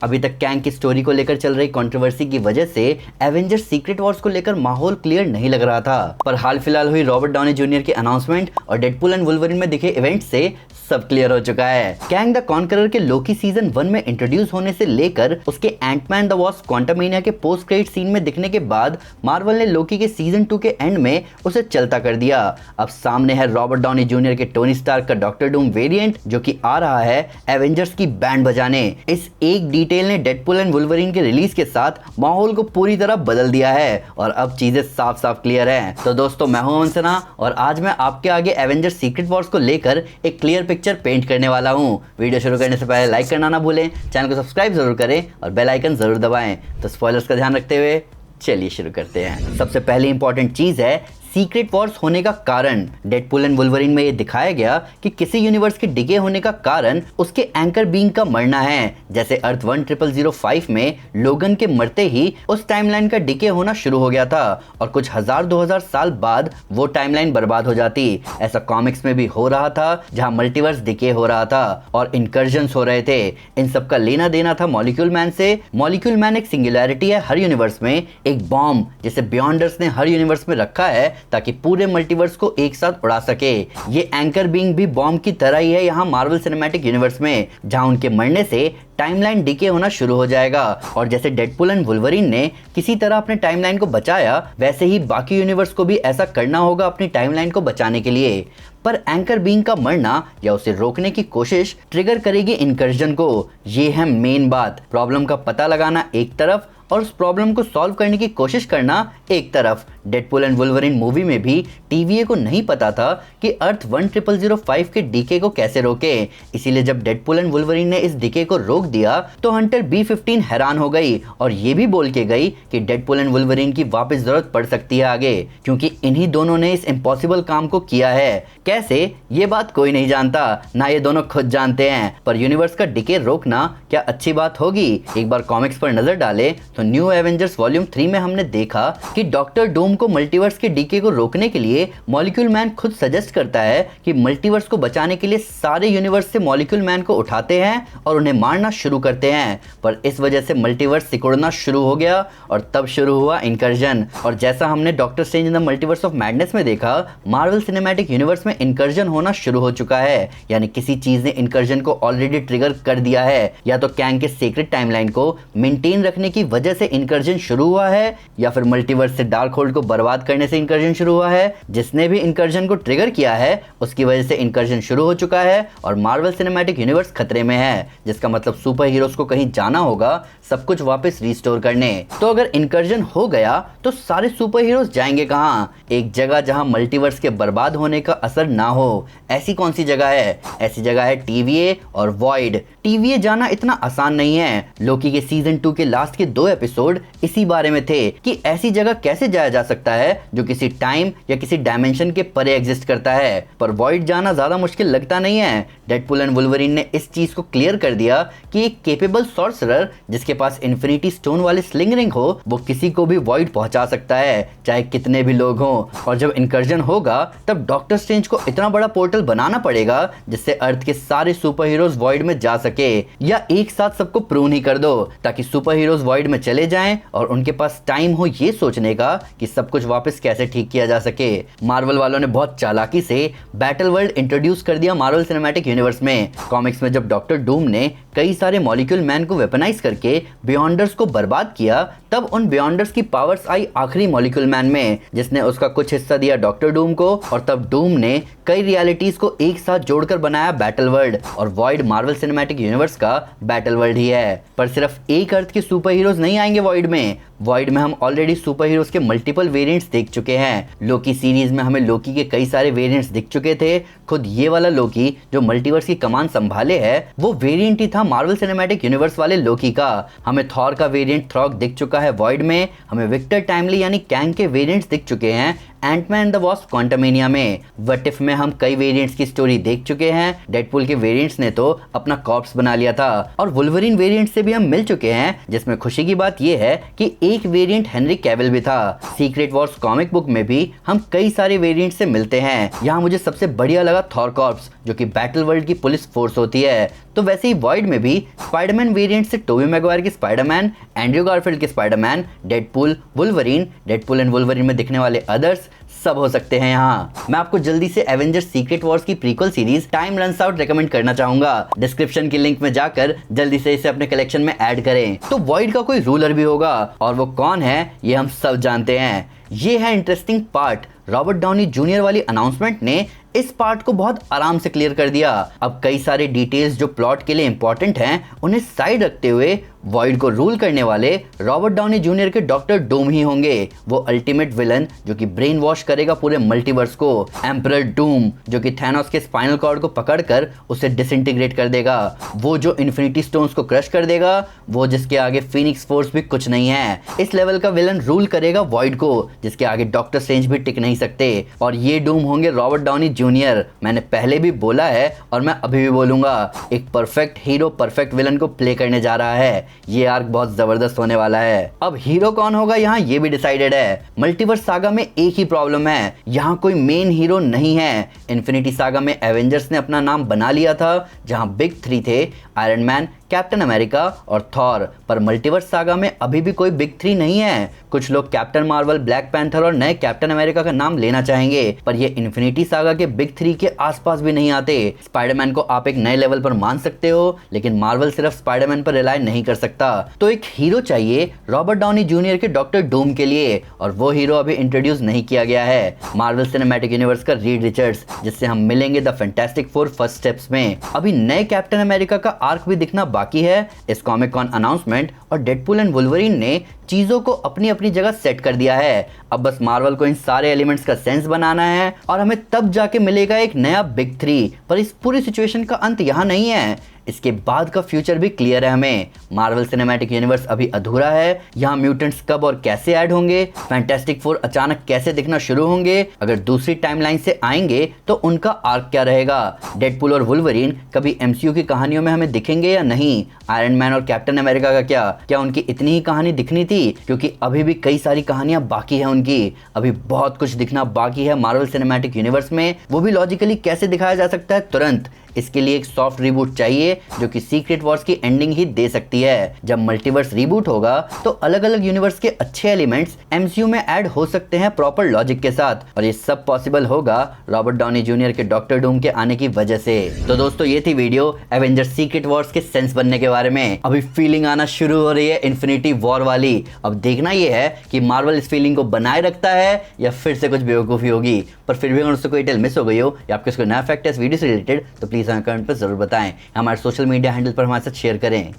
अभी तक कैंग की स्टोरी को लेकर चल रही कंट्रोवर्सी की वजह से एवेंजर्स सीक्रेट वॉर्स को लेकर माहौल क्लियर नहीं लग रहा था, पर हाल फिलहाल हुई रॉबर्ट डाउनी जूनियर की अनाउंसमेंट और डेडपूल एंड वुल्वरिन में दिखे इवेंट से सब क्लियर हो चुका है। कैंग द कॉन्करर के लोकी सीजन 1 में इंट्रोड्यूस होने से लेकर उसके एंटमैन द वॉस्प क्वांटममेनिया के पोस्ट क्रेडिट सीन में दिखने के बाद मार्वल ने लोकी के सीजन 2 के एंड में उसे चलता कर दिया। अब सामने है रॉबर्ट डाउनी जूनियर के टोनी स्टार्क का डॉक्टर डूम वेरिएंट, जो कि आ रहा है एवेंजर्स की बैंड बजाने। इस एक डिटेल ने डेडपूल एंड वुल्वरिन के रिलीज के साथ माहौल को पूरी तरह बदल दिया है और अब चीजें साफ साफ क्लियर हैं। तो दोस्तों, मैं हूं अमन सिन्हा और आज मैं आपके आगे एवेंजर्स सीक्रेट वॉर्स को लेकर एक क्लियर पिक्चर पेंट करने वाला हूं। वीडियो शुरू करने से पहले लाइक करना ना भूलें, चैनल को सब्सक्राइब जरूर करें और बेल आइकन जरूर दबाएं। तो स्पॉयलर्स का ध्यान रखते हुए चलिए शुरू करते हैं। सबसे पहली इंपॉर्टेंट चीज है सीक्रेट वॉर्स होने का कारण। डेडपूल एंड वुल्वरिन में ये दिखाया गया कि किसी यूनिवर्स के डिके होने का कारण उसके एंकर बीइंग का मरना है। जैसे अर्थ 1005 में लोगन के मरते ही उस टाइमलाइन का डिके होना शुरू हो गया था और कुछ 1000-2000 साल बाद वो टाइमलाइन बर्बाद हो जाती। ऐसा कॉमिक्स में भी हो रहा था, जहां मल्टीवर्स डिके हो रहा था और इनकर्जन्स हो रहे थे। इन सब का लेना देना था मॉलिक्यूल मैन से। मॉलिक्यूल मैन एक सिंगुलैरिटी है हर यूनिवर्स में, एक बॉम्ब जिसे बियॉन्डर्स ने हर यूनिवर्स में रखा है ताकि पूरे मल्टीवर्स को एक साथ उड़ा सके। ये एंकर बीइंग भी बॉम्ब की तरह ही है यहाँ मार्वल सिनेमैटिक यूनिवर्स में, जहां उनके मरने से टाइमलाइन डिके होना शुरू हो जाएगा। और जैसे डेडपूल एंड वुल्वरिन ने किसी तरह अपने टाइमलाइन को बचाया, वैसे ही बाकी यूनिवर्स को भी ऐसा करना होगा अपनी टाइमलाइन को बचाने के लिए। पर एंकर बीइंग का मरना या उसे रोकने की कोशिश ट्रिगर करेगी इनकर्जन को। ये है मेन बात। प्रॉब्लम का पता लगाना एक तरफ और उस प्रॉब्लम को सॉल्व करने की कोशिश करना एक तरफ। डेडपूल एंड वुल्वरिन मूवी में भी टीवीए को नहीं पता था कि अर्थ 10005 के डीके को कैसे रोके, इसीलिए जब डेडपूल एंड वुल्वरिन ने इस डीके को रोक दिया तो हंटर B-15 हैरान हो गई और ये भी बोल के गई कि डेडपूल एंड वुल्वरिन की वापस जरूरत पड़ सकती है आगे, क्योंकि इन्हीं दोनों ने इस इम्पॉसिबल काम को किया है। कैसे, ये बात कोई नहीं जानता, ना ये दोनों खुद जानते हैं। पर यूनिवर्स का डीके रोकना क्या अच्छी बात होगी? एक बार कॉमिक्स पर नजर डाले तो न्यू एवेंजर्स वॉल्यूम 3 में हमने देखा कि डॉक्टर डूम को मल्टीवर्स के डीके को रोकने के लिए मॉलिक्यूल मैन खुद सजेस्ट करता है कि मल्टीवर्स को बचाने के लिए सारे यूनिवर्स से मॉलिक्यूल मैन को उठाते हैं और उन्हें मारना शुरू करते हैं। पर इस वजह से मल्टीवर्स सिकुड़ना शुरू हो गया और तब शुरू हुआ इनकर्जन। और जैसा हमने doctor strange in the multiverse of madness में देखा, मार्वल सिनेमैटिक यूनिवर्स में इनकर्जन होना शुरू हो चुका है, यानी किसी चीज ने इनकर्जन को ऑलरेडी ट्रिगर कर दिया है। या तो कैंग के सीक्रेट टाइमलाइन को मेंटेन रखने की वजह से इनकर्जन शुरू हुआ है, या फिर मल्टीवर्स से डार्क होल्ड को बर्बाद करने से इनकर्जन शुरू हुआ है। जिसने भी इनकर्जन को ट्रिगर किया है उसकी वजह से इनकर्जन शुरू हो चुका है और मार्वल सिनेमैटिक यूनिवर्स खतरे में है, जिसका मतलब सुपर हीरोज को कहीं जाना होगा सब कुछ वापस रिस्टोर करने। तो अगर इनकर्जन हो गया तो सारे सुपर हीरोज जाएंगे कहाँ? एक जगह जहां मल्टीवर्स के बर्बाद होने का असर ना हो। ऐसी कौन सी जगह है? ऐसी जगह है टीवीए और वॉइड। टीवीए जाना इतना आसान नहीं है। लोकी के सीजन 2 के लास्ट के 2 एपिसोड इसी बारे में थे कि ऐसी जगह कैसे जाया जा सकता है जो किसी टाइम या किसी डायमेंशन के परे एग्जिस्ट करता है। पर वॉइड जाना ज्यादा मुश्किल लगता नहीं है। डेडपूल एंड वुल्वरिन ने इस चीज को क्लियर कर दिया कि एक केपेबल सॉर्सरर जिसके पास इन्फिनिटी स्टोन वाली स्लिंग रिंग हो, वो किसी को भी वॉइड पहुंचा सकता है, चाहे कितने भी लोग हों। और जब इनकर्जन होगा तब डॉक्टर स्ट्रेंज को इतना बड़ा पोर्टल बनाना पड़ेगा जिससे अर्थ के सारे सुपर हीरोज वॉइड में जा सके, या एक साथ सबको प्रून ही कर दो ताकि सुपर हीरोज वॉइड में चले जाएं और उनके पास टाइम हो ये सोचने का कि सब कुछ वापस कैसे ठीक किया जा सके। मार्वल वालों ने बहुत चालाकी से बैटल वर्ल्ड इंट्रोड्यूस कर दिया मार्वल सिनेमैटिक यूनिवर्स में। कॉमिक्स में जब डॉक्टर डूम ने कई सारे मॉलिक्यूल मैन को वेपनाइज करके बियॉन्डर्स को बर्बाद किया, तब उन बियॉन्डर्स की पावर्स आई आखिरी मॉलिक्यूल मैन में, जिसने उसका कुछ हिस्सा दिया डॉक्टर डूम को। और तब डूम ने कई रियलिटीज को एक साथ जोड़कर बनाया बैटल वर्ल्ड, और वॉइड मार्वल सिनेमैटिक यूनिवर्स का बैटल वर्ल्ड ही है। पर सिर्फ एक अर्थ के सुपर हीरोज नहीं आएंगे वॉइड में। वॉइड में हम ऑलरेडी सुपर हीरोज के मल्टीपल वेरिएंट्स देख चुके हैं। लोकी सीरीज में हमें लोकी के कई सारे वेरिएंट्स दिख चुके थे। खुद ये वाला लोकी जो मल्टीवर्स की कमान संभाले है, वो वेरिएंट ही था मार्वल सिनेमैटिक यूनिवर्स वाले लोकी का। हमें थॉर का वेरिएंट थ्रॉग दिख चुका है वॉइड में। हमें विक्टर टाइमली यानी कैंग के वेरिएंट्स दिख चुके हैं Ant Man and the Wasp Quantumania में। व्हाट इफ में हम कई वेरिएंट्स की स्टोरी देख चुके हैं। डेडपूल के वेरिएंट्स ने तो अपना कॉर्प्स बना लिया था और वुल्वरीन वेरिएंट से भी हम मिल चुके हैं, जिसमें खुशी की बात यह है कि एक वेरिएंट हेनरी कैविल भी था। सीक्रेट वॉर्स कॉमिक बुक में भी हम कई सारे वेरिएंट से मिलते हैं। यहाँ मुझे सबसे बढ़िया लगा थॉर कॉर्प्स, जो कि बैटल वर्ल्ड की पुलिस फोर्स होती है। तो वैसे ही वॉइड में भी स्पाइडरमैन वेरिएंट से टोबी मैगवायर की स्पाइडरमैन, एंड्रयू गारफील्ड की Spiderman, Deadpool, Wolverine, Deadpool and Wolverine में दिखने वाले अदर्स सब हो सकते हैं यहाँ। मैं आपको जल्दी से एवेंजर्स सीक्रेट वॉर्स की prequel series time runs out recommend करना चाहूंगा। डिस्क्रिप्शन की लिंक में जाकर जल्दी से इसे अपने कलेक्शन में ऐड करें। तो वॉइड का कोई रूलर भी होगा और वो कौन है ये हम सब जानते हैं। ये है interesting part. Robert Downey junior वाली अनाउंसमेंट ने इस पार्ट को बहुत आराम से क्लियर कर दिया। अब कई सारे डिटेल्स जो प्लॉट के लिए इंपॉर्टेंट हैं उन्हें साइड रखते हुए वॉइड को रूल करने वाले रॉबर्ट डाउनी जूनियर के डॉक्टर डूम ही होंगे। वो अल्टीमेट विलन जो कि ब्रेन वॉश करेगा पूरे मल्टीवर्स को। एम्परर डूम जो कि थैनोस के स्पाइनल कॉर्ड को पकड़कर उसे डिसइंटीग्रेट कर देगा। वो जो इन्फिनिटी स्टोन्स को क्रश कर देगा। वो जिसके आगे फीनिक्स फोर्स भी कुछ नहीं है। इस लेवल का विलन रूल करेगा वॉइड को, जिसके आगे डॉक्टर स्ट्रेंज भी टिक नहीं सकते। और ये डूम होंगे रॉबर्ट डाउनी जूनियर। मैंने पहले भी बोला है और मैं अभी भी बोलूंगा, एक परफेक्ट हीरो परफेक्ट विलन को प्ले करने जा रहा है। ये आर्क बहुत जबरदस्त होने वाला है। अब हीरो कौन होगा यहाँ ये भी डिसाइडेड है। मल्टीवर्स सागा में एक ही प्रॉब्लम है, यहाँ कोई मेन हीरो नहीं है। इन्फिनिटी सागा में एवेंजर्स ने अपना नाम बना लिया था, जहाँ बिग 3 थे आयरन मैन, कैप्टन अमेरिका और थॉर। पर मल्टीवर्स सागा में अभी भी कोई बिग 3 नहीं है। कुछ लोग कैप्टन मार्वल, ब्लैक पैंथर और नए कैप्टन अमेरिका का नाम लेना चाहेंगे, पर ये इन्फिनिटी सागा के बिग 3 के आसपास भी नहीं आते। स्पाइडरमैन को आप एक नए लेवल पर मान सकते हो, लेकिन मार्वल सिर्फ स्पाइडरमैन पर रिलाय नहीं कर सकता। तो एक हीरो चाहिए रॉबर्ट डाउनी जूनियर के डॉक्टर डूम के लिए, और वो हीरो अभी इंट्रोड्यूस नहीं किया गया है। मार्वल सिनेमैटिक यूनिवर्स का रीड रिचर्ड्स, जिससे हम मिलेंगे the fantastic four first steps में। अभी नए कैप्टन अमेरिका का आर्क भी दिखना बाकी है। इस कॉमिक कॉन अनाउंसमेंट और डेडपूल एंड वुल्वरीन ने चीजों को अपनी अपनी जगह सेट कर दिया है। अब बस मार्वल को इन सारे एलिमेंट्स का सेंस बनाना है और हमें तब जाके मिलेगा एक नया बिग 3। पर इस पूरी सिचुएशन का अंत यहाँ नहीं है, इसके बाद का फ्यूचर भी क्लियर है हमें। मार्वल सिनेमैटिक यूनिवर्स अभी अधूरा है। यहाँ म्यूटेंट्स कब और कैसे ऐड होंगे, फैंटास्टिक फोर अचानक कैसे दिखना शुरू होंगे, अगर दूसरी टाइमलाइन से आएंगे तो उनका आर्क क्या रहेगा। डेडपूल और वुल्वरीन कभी एमसीयू की कहानियों में हमें दिखेंगे या नहीं। आयरन मैन और कैप्टन अमेरिका का क्या उनकी इतनी ही कहानी दिखनी थी, क्योंकि अभी भी कई सारी कहानियां बाकी है उनकी। अभी बहुत कुछ दिखना बाकी है मार्वल सिनेमैटिक यूनिवर्स में। वो भी लॉजिकली कैसे दिखाया जा सकता है तुरंत। इसके लिए एक सॉफ्ट रिबूट चाहिए जो कि सीक्रेट वॉर्स की एंडिंग ही दे सकती है। जब मल्टीवर्स रिबूट होगा तो अलग अलग यूनिवर्स के अच्छे एलिमेंट्स एमसीयू में ऐड हो सकते हैं प्रॉपर लॉजिक के साथ, और ये सब पॉसिबल होगा रॉबर्ट डाउनी जूनियर के डॉक्टर डूम के आने की वजह से। तो दोस्तों ये थी वीडियो एवेंजर्स सीक्रेट वॉर्स के सेंस बनने के बारे में। अभी फीलिंग आना शुरू हो रही है इन्फिनिटी वॉर वाली। अब देखना ये है कि मार्वल इस फीलिंग को बनाए रखता है या फिर से कुछ बेवकूफ़ी होगी। पर फिर भी अगर उससे कोई डिटेल मिस हो गई हो या आपको इसको नया फैक्ट है इस वीडियो से रिलेटेड, तो प्लीज़ हमें कमेंट पर जरूर बताएं। हमारे सोशल मीडिया हैंडल पर हमारे साथ शेयर करें,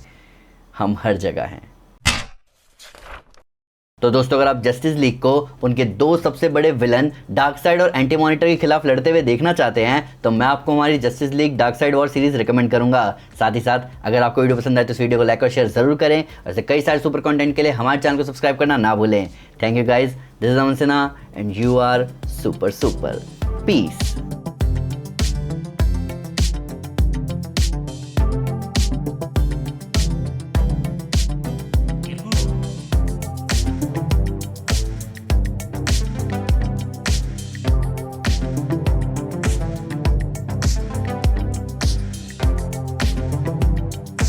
हम हर जगह हैं। तो दोस्तों अगर आप जस्टिस लीग को उनके दो सबसे बड़े विलन डार्कसाइड और एंटी मॉनिटर के खिलाफ लड़ते हुए देखना चाहते हैं, तो मैं आपको हमारी justice league dark side war series recommend करूंगा। साथ ही साथ अगर आपको वीडियो पसंद आए तो इस वीडियो को लाइक और शेयर जरूर करें। ऐसे कई सारे सुपर कंटेंट के लिए हमारे चैनल को सब्सक्राइब करना ना भूलें। Thank you guys, this is Aman Sinha and you are super super. Piece.